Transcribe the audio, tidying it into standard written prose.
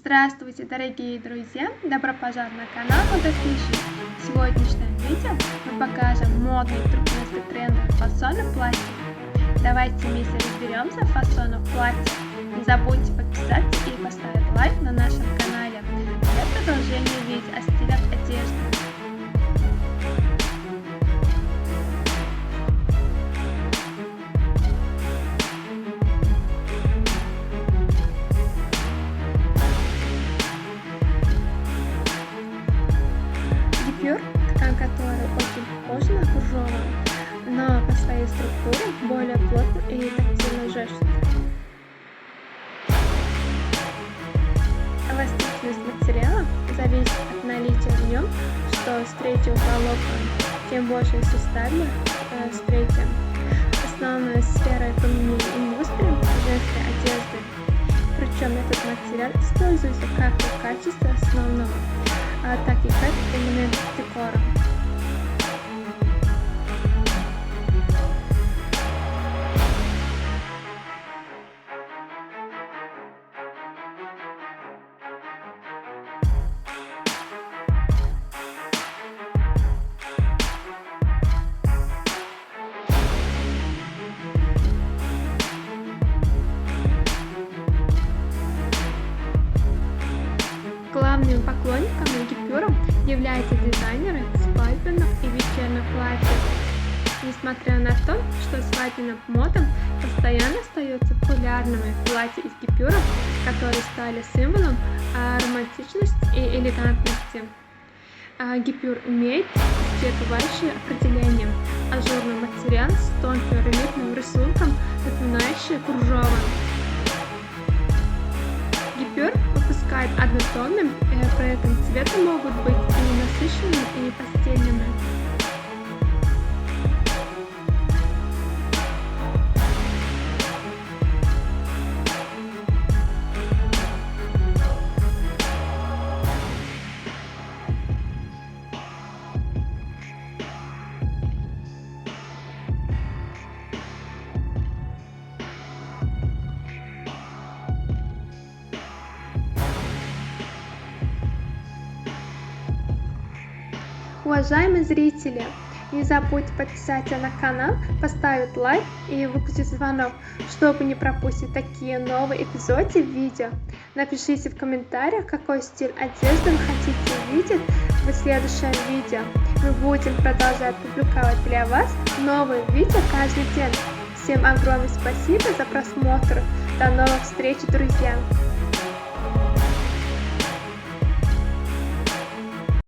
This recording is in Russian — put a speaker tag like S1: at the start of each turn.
S1: Здравствуйте, дорогие друзья! Добро пожаловать на канал Фотофишинг. В сегодняшнем видео мы покажем модные туркменские тренды фасонов платьев. Давайте вместе разберемся в фасонах платьев. Не забудьте подписаться и поставить лайк на нашем канале для продолжения видео о стилях одежды. Гипюр – ткань, которая очень похожа на кружевную, но по своей структуре более плотно и тактильно жестко. Эластичность материала зависит от наличия в нем, что с третьего волокон, тем больше составных с третьим. Основная сфера применения индустрии женской одежды. Причем этот материал используется как в качестве основного, так и как элемент декора. Главными поклонниками гипюра являются дизайнеры свадебных и вечерних платьев. Несмотря на то, что свадебным модам постоянно остаются популярными платья из гипюра, которые стали символом романтичности и элегантности. Гипюр имеет исчерпывающее определение: ажурный материал с тонким рельефным рисунком, напоминающий кружево. Гипюр выпускает однотонным, при этом цветы могут быть и насыщенными, и пастельными. Уважаемые зрители, не забудьте подписаться на канал, поставить лайк и выключить звонок, чтобы не пропустить такие новые эпизоды видео. Напишите в комментариях, какой стиль одежды вы хотите видеть в следующем видео. Мы будем продолжать публиковать для вас новые видео каждый день. Всем огромное спасибо за просмотр. До новых встреч, друзья!